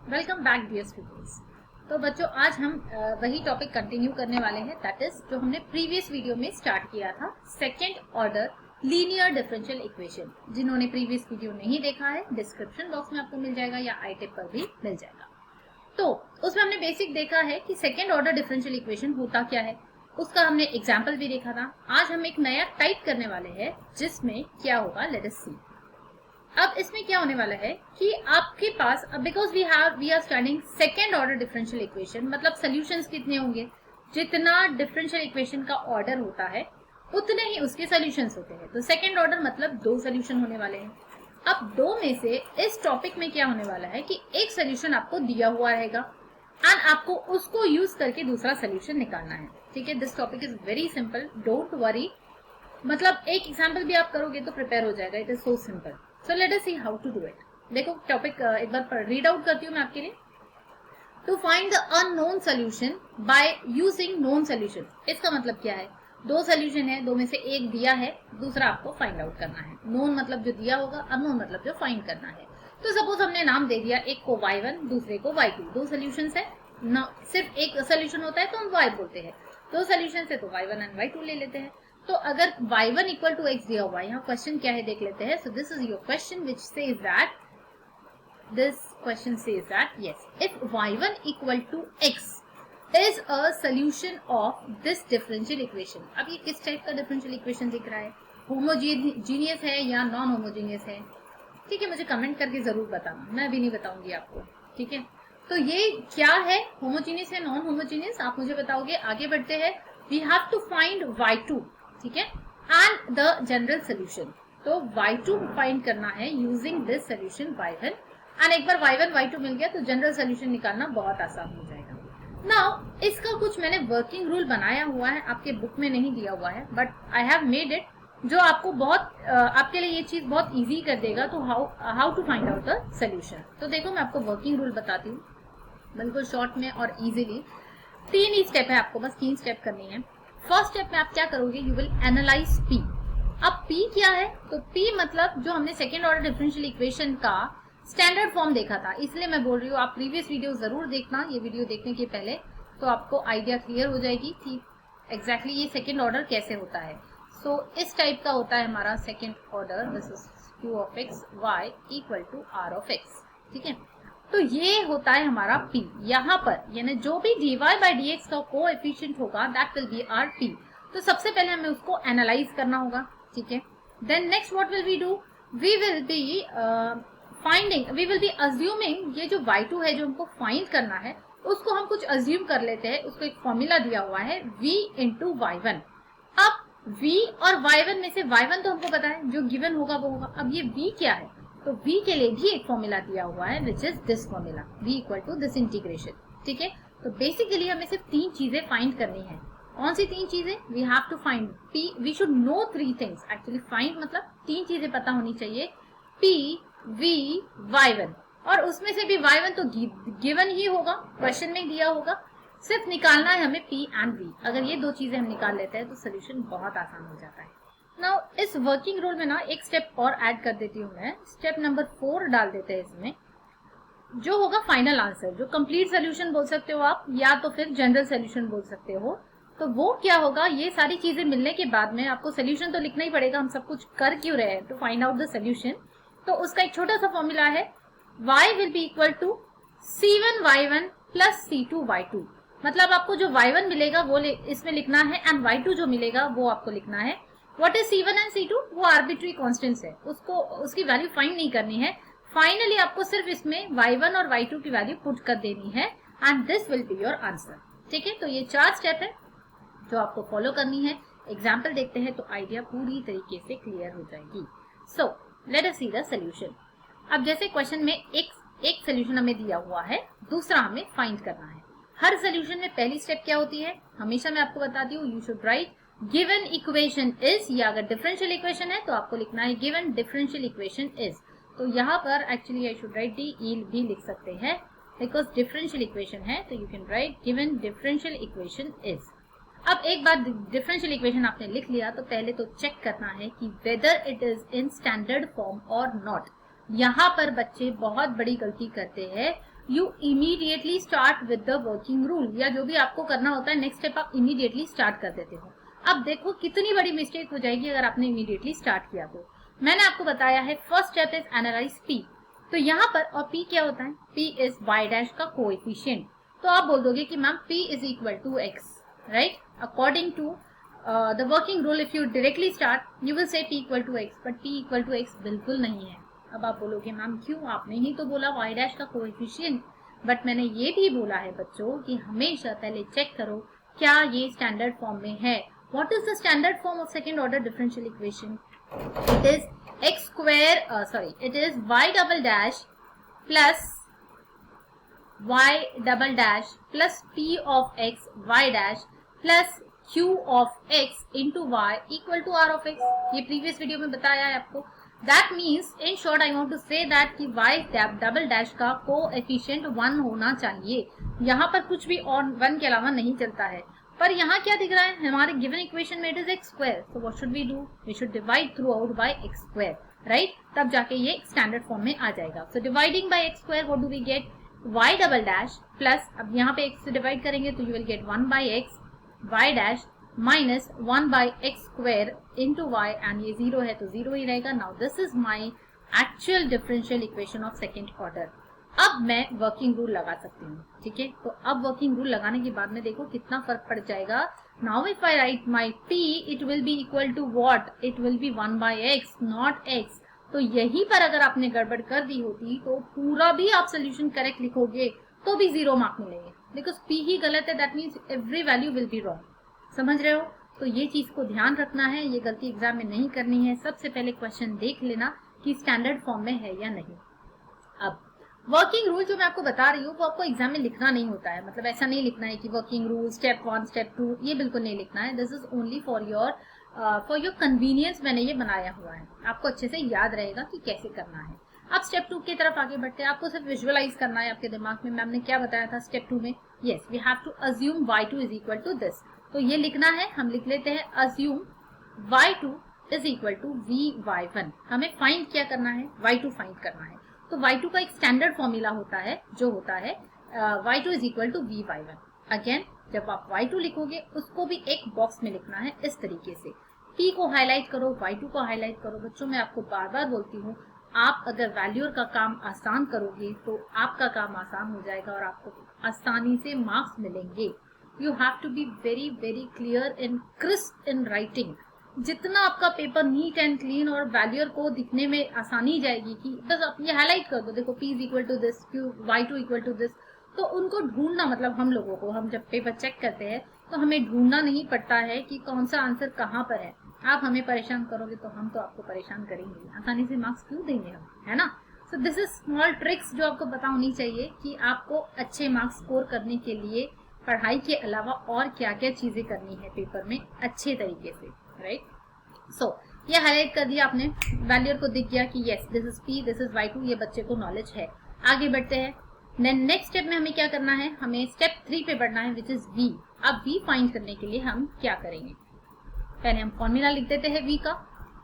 Welcome back dear students. तो बच्चों आज हम वही टॉपिक कंटिन्यू करने वाले हैं, दैट इज जो हमने प्रीवियस वीडियो में स्टार्ट किया था, second order linear differential equation. जिन्होंने प्रीवियस वीडियो नहीं देखा है, डिस्क्रिप्शन बॉक्स में आपको मिल जाएगा या आई टिप पर भी मिल जाएगा। तो उसमें हमने बेसिक देखा है कि सेकेंड ऑर्डर डिफरेंशियल इक्वेशन होता क्या है, उसका हमने एग्जाम्पल भी देखा था। आज हम एक नया टाइप करने वाले हैं जिसमें क्या होगा, लेट अस सी। अब इसमें क्या होने वाला है कि आपके पास, because we are studying second order differential equation, मतलब सॉल्यूशंस कितने होंगे, जितना डिफरेंशियल इक्वेशन का ऑर्डर होता है उतने ही उसके सॉल्यूशंस होते हैं। तो सेकेंड ऑर्डर मतलब दो सॉल्यूशन होने वाले हैं। अब दो में से इस टॉपिक में क्या होने वाला है कि एक सॉल्यूशन आपको दिया हुआ रहेगा एंड आपको उसको यूज करके दूसरा सॉल्यूशन निकालना है। ठीक है, this topic is very simple, don't worry. मतलब एक एग्जाम्पल भी आप करोगे तो प्रिपेयर हो जाएगा, it is so simple. So let us see how to do it. देखो टॉपिक एक बार रीड आउट करती हूँ मैं आपके लिए। To find the unknown solution by using known solution. इसका मतलब क्या है, दो सोल्यूशन है, दो में से एक दिया है, दूसरा आपको फाइंड आउट करना है। नोन मतलब जो दिया होगा, अननोन मतलब जो फाइंड करना है। तो सपोज हमने नाम दे दिया, एक को y1 दूसरे को y2, दो सोल्यूशन है ना, सिर्फ एक सोल्यूशन होता है तो हम y बोलते हैं, दो सोल्यूशन है तो y1 एंड y2 ले लेते हैं। तो अगर y1 इक्वल टू x दिया हुआ है, यहाँ क्वेश्चन क्या है देख लेते हैं। सो this is your question which says that, this question says that yes, if y1 equal to x is a solution of this differential equation। अब ये किस टाइप का डिफरेंशियल इक्वेशन दिख रहा है, होमोजीनियस है या नॉन होमोजीनियस है? ठीक है, मुझे कमेंट करके जरूर बताना, मैं अभी नहीं बताऊंगी आपको। ठीक है, तो ये क्या है, होमोजीनियस है नॉन होमोजीनियस, आप मुझे बताओगे। आगे बढ़ते हैं, we have to find y2, ठीक है, एंड द जनरल सोल्यूशन। तो y2 फाइंड करना है using this solution y1, and एक बार y1 y2 मिल गया तो जनरल सोल्यूशन निकालना बहुत आसान हो जाएगा। नाउ इसका कुछ मैंने वर्किंग रूल बनाया हुआ है, आपके बुक में नहीं दिया हुआ है, but I have made it, जो आपको बहुत आपके लिए ये चीज बहुत इजी कर देगा। तो how to find out the solution. तो देखो मैं आपको वर्किंग रूल बताती हूँ बिल्कुल शॉर्ट में और इजीली। तीन ही स्टेप है, आपको बस 3 स्टेप करनी है। फर्स्ट स्टेप में आप क्या करोगे, यू विल एनालाइज पी। अब पी क्या है, तो पी मतलब जो हमने सेकेंड ऑर्डर डिफरेंशियल इक्वेशन का स्टैंडर्ड फॉर्म देखा था, इसलिए मैं बोल रही हूँ आप प्रीवियस वीडियो जरूर देखना, ये वीडियो देखने के पहले, तो आपको आइडिया क्लियर हो जाएगी कि एग्जैक्टली ये सेकेंड ऑर्डर कैसे होता है। सो इस टाइप का होता है हमारा second order, this is q of x y equal to r of x। ठीक है, तो ये होता है हमारा p। यहाँ पर यानी जो भी dy by dx का कोएफिशिएंट होगा that will be R p। तो सबसे पहले हमें उसको एनालाइज करना होगा। ठीक है, then next what will we do, we will be we will be assuming ये जो y2 है जो हमको फाइंड करना है, उसको हम कुछ अज्यूम कर लेते हैं। उसको एक फॉर्मूला दिया हुआ है v इंटू y1। अब v और y1 में से y1 तो हमको पता है, जो गिवन होगा वो होगा। अब ये v क्या है, तो v के लिए भी एक फॉर्मूला दिया हुआ है which is this formula, v equal to this integration. ठीक है, तो बेसिकली हमें सिर्फ 3 चीजें फाइंड करनी है। कौन सी 3 चीजें, we have to find p, we should know 3 things. Actually find मतलब 3 चीजें पता होनी चाहिए, p v y1, और उसमें से भी y1 तो गिवन ही होगा, क्वेश्चन में दिया होगा, सिर्फ निकालना है हमें p एंड v। अगर ये 2 चीजें हम निकाल लेते हैं तो सोल्यूशन बहुत आसान हो जाता है। नाउ इस वर्किंग रूल में ना एक स्टेप और ऐड कर देती हूँ मैं, स्टेप नंबर 4 डाल देते हैं इसमें, जो होगा फाइनल आंसर, जो कंप्लीट सोल्यूशन बोल सकते हो आप, या तो फिर जनरल सोल्यूशन बोल सकते हो। तो वो क्या होगा, ये सारी चीजें मिलने के बाद में आपको सोल्यूशन तो लिखना ही पड़ेगा, हम सब कुछ कर क्यों रहे हैं, to find out the solution. तो उसका एक छोटा सा फॉर्मूला है, y will be equal to c1 y1 plus c2 y2। मतलब आपको जो y1 मिलेगा वो इसमें लिखना है, एंड y2 जो मिलेगा वो आपको लिखना है। What is c1 and c2, वो आर्बिट्री कॉन्स्टेंट्स है, उसको उसकी वैल्यू फाइंड नहीं करनी है। फाइनली आपको सिर्फ इसमें y1 और y2 की वैल्यू पुट कर देनी है, and this will be your answer. ठीक है, तो ये 4 स्टेप है जो आपको फॉलो करनी है। एग्जाम्पल देखते हैं तो आइडिया पूरी तरीके से क्लियर हो जाएगी। सो let us see the solution. अब जैसे क्वेश्चन में एक सोल्यूशन हमें दिया हुआ है, दूसरा हमें फाइंड करना है। हर सोल्यूशन में पहली स्टेप क्या होती है, हमेशा मैं आपको बताती हूँ, you should write given equation is, या अगर डिफरेंशियल इक्वेशन है तो आपको लिखना है गिवन डिफरेंशियल इक्वेशन इज। तो यहाँ पर actually I should write D भी लिख सकते हैं, बिकॉज डिफरेंशियल इक्वेशन है, तो you can write given differential equation is. अब एक बार डिफरेंशियल इक्वेशन आपने लिख लिया तो पहले तो चेक करना है कि whether it is in standard form और नॉट। यहाँ पर बच्चे बहुत बड़ी गलती करते हैं, you immediately start with the working rule, या जो भी आपको करना होता है नेक्स्ट स्टेप आप इमीडिएटली स्टार्ट कर देते हो। अब देखो कितनी बड़ी मिस्टेक हो जाएगी अगर आपने इमीडिएटली स्टार्ट किया तो। मैंने आपको बताया है first step is analyse P, तो यहाँ पर और पी क्या होता है, पी इज वाई डैश का कोएफिशिएंट। तो आप बोल दोगे कि ma'am P is equal to X, right, according to the working rule if you directly start you will say p equal to X, but p equal to X बिल्कुल नहीं है। अब आप बोलोगे मैम क्यों, आपने ही तो बोला y डैश का कोएफिशिएंट, बट मैंने ये भी बोला है बच्चों कि हमेशा पहले चेक करो क्या ये स्टैंडर्ड फॉर्म में है। What is the standard form of second order differential equation? It is x square it is y double dash plus y double dash plus p of x y dash plus q of x into y equal to r of x। ये previous video में बताया है आपको। That means in short I want to say that कि y double dash का coefficient 1 होना चाहिए। यहाँ पर कुछ भी और 1 के अलावा नहीं चलता है। पर यहाँ क्या दिख रहा है, हमारे गिवन इक्वेशन में it is X square, so what should we do, we should divide through out by X square, right, तब जाके ये स्टैंडर्ड फॉर्म में आ जाएगा। So dividing by X square what do we get, y double dash plus, अब यहाँ पे x से डिवाइड करेंगे तो you will get 1 by X y dash minus 1 by X square into Y, and ये 0 है तो 0 ही रहेगा। Now this is my actual differential equation of second order. अब मैं वर्किंग रूल लगा सकती हूँ, ठीक है। तो अब वर्किंग रूल लगाने के बाद में देखो कितना फर्क पड़ जाएगा। Now if I write my p it will be equal to what, it will be 1 by X not x। तो यहीं पर अगर आपने गड़बड़ कर दी होती तो पूरा भी आप सोल्यूशन करेक्ट लिखोगे तो भी 0 मार्क मिलेंगे, बिकॉज p ही गलत है, that means every value will be wrong. समझ रहे हो? तो ये चीज को ध्यान रखना है, ये गलती एग्जाम में नहीं करनी है। सबसे पहले क्वेश्चन देख लेना कि स्टैंडर्ड फॉर्म में है या नहीं। अब वर्किंग रूल जो मैं आपको बता रही हूँ वो आपको एग्जाम में लिखना नहीं होता है, मतलब ऐसा नहीं लिखना है कि वर्किंग रूल स्टेप 1 स्टेप 2, ये बिल्कुल नहीं लिखना है। This is only for your convenience मैंने ये बनाया हुआ है, आपको अच्छे से याद रहेगा कि कैसे करना है। अब स्टेप 2 की तरफ आगे बढ़ते हैं। आपको सिर्फ विजुअलाइज करना है आपके दिमाग में। मैम ने क्या बताया था स्टेप 2 में, yes we have to assume y2 is equal to this. तो ये लिखना है, हम लिख लेते हैं assume y2 is equal to vy1। हमें फाइंड क्या करना है, y2 फाइंड करना है। तो y2 का एक स्टैंडर्ड फॉर्मूला होता है जो होता है y2 is equal to vy1। Again जब आप y2 लिखोगे उसको भी एक बॉक्स में लिखना है इस तरीके से, p को हाईलाइट करो, y2 को हाईलाइट करो। बच्चों मैं आपको बार बार बोलती हूँ, आप अगर वैल्यूअर का काम आसान करोगे तो आपका काम आसान हो जाएगा और आपको आसानी से मार्क्स मिलेंगे। You have to be very very clear and crisp in writing. जितना आपका पेपर नीट एंड क्लीन और वैल्यूअर को दिखने में आसानी जाएगी कि बस आप ये हाईलाइट कर दो, देखो p is equal to this, y2 equal to this, तो उनको ढूंढना, मतलब हम लोगों को, हम जब पेपर चेक करते हैं तो हमें ढूंढना नहीं पड़ता है कि कौन सा आंसर कहाँ पर है। आप हमें परेशान करोगे तो हम तो आपको परेशान करेंगे, आसानी से मार्क्स क्यों देंगे हम, है ना। सो दिस इज स्मॉल ट्रिक्स जो आपको पता होनी चाहिए कि आपको अच्छे मार्क्स स्कोर करने के लिए पढ़ाई के अलावा और क्या क्या चीजें करनी है पेपर में अच्छे तरीके से, राइट। सो ये हाईलाइट कर दिया आपने, वैल्यूअर को दिख गया कि yes this is p this is y2, ये बच्चे को नॉलेज है। आगे बढ़ते हैं, नेक्स्ट स्टेप में हमें क्या करना है, हमें स्टेप 3 पे बढ़ना है विच इज v। अब v फाइंड करने के लिए हम क्या करेंगे, पहले हम फॉर्मूला लिख देते हैं v का।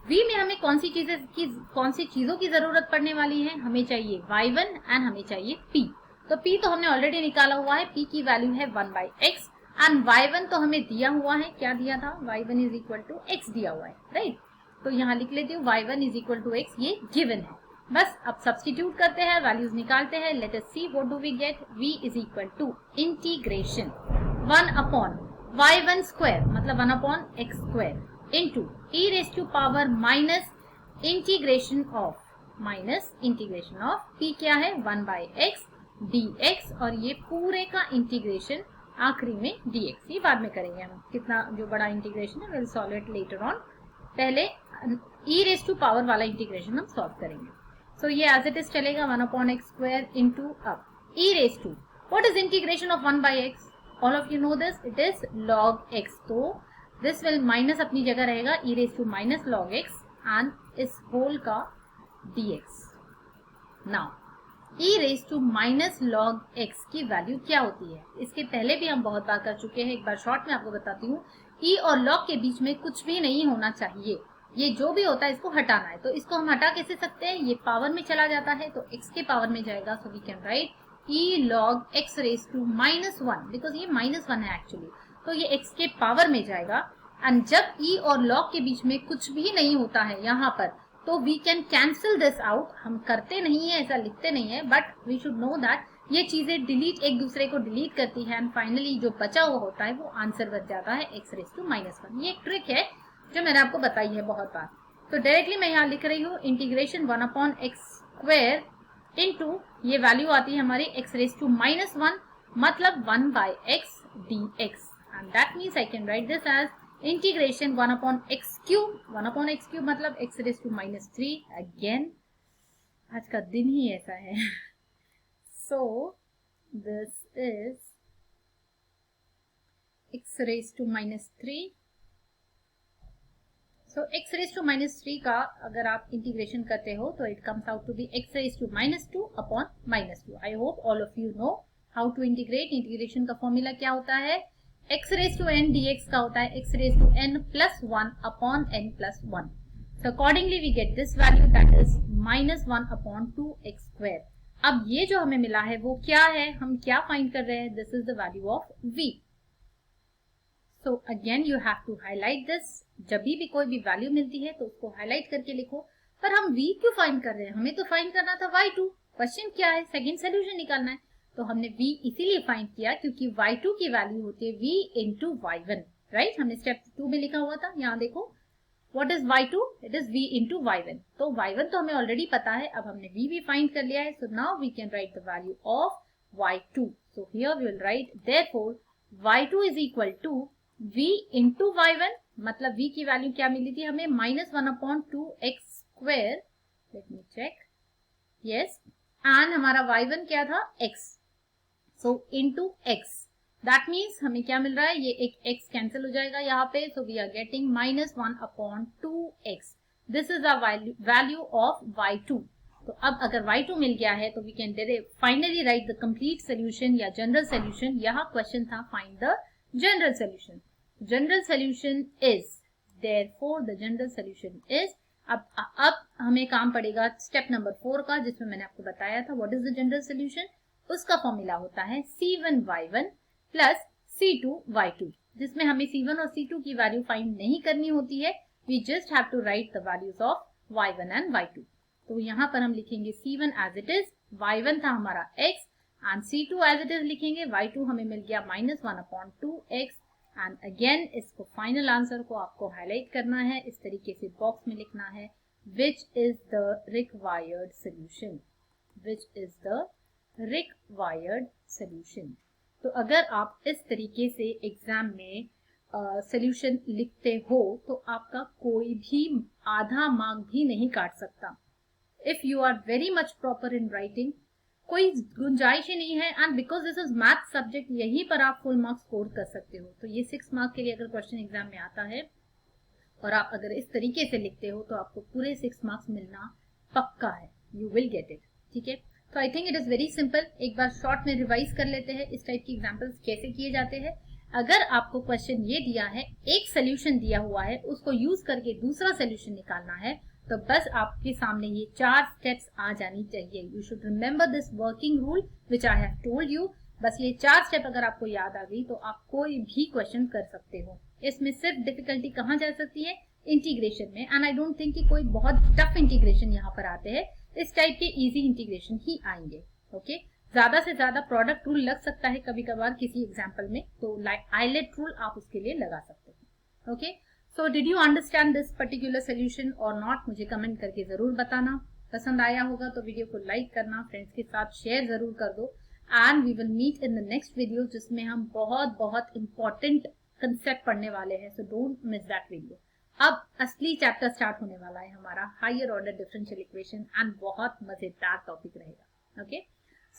v में हमें कौन सी चीजों की जरूरत पड़ने वाली है, हमें चाहिए y1 एंड हमें चाहिए p। तो p तो हमने ऑलरेडी निकाला हुआ है, p की वैल्यू है 1 बाई एक्स, एंड y1 तो हमें दिया हुआ है, क्या दिया था, y1 is equal to x दिया हुआ है, राइट। तो यहाँ लिख लेती हूँ y1 is equal to x, ये गिवन है। बस अब सब्स्टिट्यूट करते हैं, वैल्यूज निकालते हैं। Let us see what do we get, v is equal to integration 1 upon y1 square मतलब 1 upon x square into e raise to power minus integration of p क्या है 1 बाई एक्स dx, और ये पूरे का integration आखिरी में dx, ये बाद में करेंगे हम, कितना जो बड़ा इंटीग्रेशन है will solve it later on. पहले e रेज टू पावर वाला इंटीग्रेशन हम सॉल्व करेंगे। सो ये एज इट इज चलेगा 1 अपॉन एक्स स्क्वायर इंटू अब e raise to, what is integration of 1 by X, all of you know this, it is log x। तो this will minus अपनी जगह रहेगा, e raise to minus log x and इस whole का dx। Now e raise to minus log x की value क्या होती है, इसके पहले भी हम बहुत बार कर चुके हैं, एक बार शॉर्ट में आपको बताती हूँ। e और log के बीच में कुछ भी नहीं होना चाहिए, ये जो भी होता है इसको हटाना है। तो इसको हम हटा कैसे सकते हैं, ये पावर में चला जाता है तो x के पावर में जाएगा, so we can write E log X raise to -1, because ये -1 है एक्चुअली, तो ये एक्स के पावर में जाएगा। एंड जब ई और लॉग के बीच में कुछ भी नहीं होता है यहाँ पर, तो we can cancel this out. हम करते नहीं है, ऐसा लिखते नहीं है, but we should know that ये चीजें डिलीट, एक दूसरे को डिलीट करती है, एंड फाइनली जो बचा हुआ होता है वो आंसर बच जाता है एक्स रेज टू -1। ये एक ट्रिक है जो मैंने आपको बताई है बहुत बार। तो डायरेक्टली मैं यहाँ लिख रही हूँ इंटीग्रेशन 1/x² इनटू, ये वैल्यू आती है हमारी एक्स रेज टू -1, मतलब 1/x dx, and that means I can write this as integration 1/x³ 1/x³ मतलब x रेज टू -3। अगेन आज का दिन ही ऐसा है। So this is x raise to -3। So x raise to -3 का अगर आप इंटीग्रेशन करते हो तो it comes out to be x raise to -2/-2। I hope all of you know how to integrate. Integration का फॉर्मूला क्या होता है? x raise to n dx का होता है x raise to n+1/n+1। So accordingly we get this value, that is -1/2x²। अब ये जो हमें मिला है वो क्या है, हम क्या फाइंड कर रहे हैं? This is the value of v। So again you have to highlight this। जब भी कोई भी वैल्यू मिलती है तो उसको हाईलाइट करके लिखो। पर हम v क्यों फाइंड कर रहे हैं? हमें तो फाइंड करना था y2। क्वेश्चन क्या है? सेकंड सोल्यूशन निकालना है। तो हमने v इसीलिए फाइंड किया क्योंकि y2 की वैल्यू होती है v इंटू y1, राइट? हमने स्टेप 2 में लिखा हुआ था, यहाँ देखो what is y2, it is v into y1। तो y1 तो हमें ऑलरेडी पता है, अब हमने v भी फाइंड कर लिया है। So now we can write the value of y2। So here we will write therefore y2 is equal to v into y1, मतलब v की वैल्यू क्या मिली थी हमें? -1/2x²। Let me check, yes, and हमारा y1 क्या था? x। So into x, that means हमें क्या मिल रहा है? ये एक x कैंसिल हो जाएगा यहाँ पे। So we are getting -1/2x। This is the value of y2। तो अब अगर y2 मिल गया है तो we can finally write the complete solution या जनरल सोल्यूशन। यहाँ क्वेश्चन था find the general solution. General solution is, therefore the general solution is, अब हमें काम पड़ेगा स्टेप नंबर 4 का, जिसमें मैंने आपको बताया था what is the general solution. उसका फॉर्मूला होता है c1y1 प्लस c2y2, जिसमें हमें c1 और c2 की वैल्यू फाइंड नहीं करनी होती है। We just have to write the values of y1 and y2। तो यहाँ पर हम लिखेंगे c1 as it is, y1 था हमारा x, and c2 as it is लिखेंगे। y2 हमें मिल गया -1/2x। एंड अगेन इसको फाइनल आंसर को आपको हाईलाइट करना है, इस तरीके से बॉक्स में लिखना है which is the required solution, which is the required solution. तो अगर आप इस तरीके से एग्जाम में सोल्यूशन लिखते हो तो आपका कोई भी आधा मार्क भी नहीं काट सकता। If you are very much proper in writing, कोई गुंजाइश ही नहीं है। And because this is math subject, यहीं पर आप फुल मार्क्स स्कोर कर सकते हो। तो ये 6 मार्क के लिए अगर क्वेश्चन एग्जाम में आता है और आप अगर इस तरीके से लिखते हो तो आपको पूरे 6 मार्क्स मिलना पक्का है, यू विल गेट इट। ठीक है, तो I think it is very simple. एक बार शॉर्ट में रिवाइज कर लेते हैं इस टाइप की एग्जाम्पल्स कैसे किए जाते हैं। अगर आपको क्वेश्चन ये दिया है, एक सोल्यूशन दिया हुआ है, उसको यूज करके दूसरा सोल्यूशन निकालना है, तो बस आपके सामने ये 4 स्टेप्स आ जानी चाहिए। You should remember this working rule which I have told you. बस ये 4 स्टेप अगर आपको याद आ गई तो आप कोई भी क्वेश्चन कर सकते हो। इसमें सिर्फ डिफिकल्टी कहाँ जा सकती है? इंटीग्रेशन में। एंड आई डोंट थिंक कि कोई बहुत टफ इंटीग्रेशन यहाँ पर आते हैं, इस टाइप के इजी इंटीग्रेशन ही आएंगे। ओके, ज्यादा से ज्यादा प्रोडक्ट रूल लग सकता है कभी कभार किसी एग्जाम्पल में, तो आइलेट रूल आप उसके लिए लगा सकते हैं। Okay, so did you understand this particular solution और नॉट? मुझे कमेंट करके जरूर बताना। पसंद आया होगा तो वीडियो को लाइक करना, फ्रेंड्स के साथ शेयर जरूर कर दो। And we will meet in the next video, जिसमें हम बहुत बहुत इंपॉर्टेंट कंसेप्ट पढ़ने वाले हैं। So don't miss that video. अब असली चैप्टर स्टार्ट होने वाला है हमारा, higher order differential equation, and बहुत मजेदार टॉपिक रहेगा। Okay,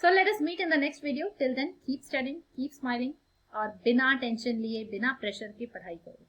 so let us meet in the next video. Till then keep studying, keep smiling, और बिना टेंशन लिए, बिना प्रेशर के पढ़ाई करो।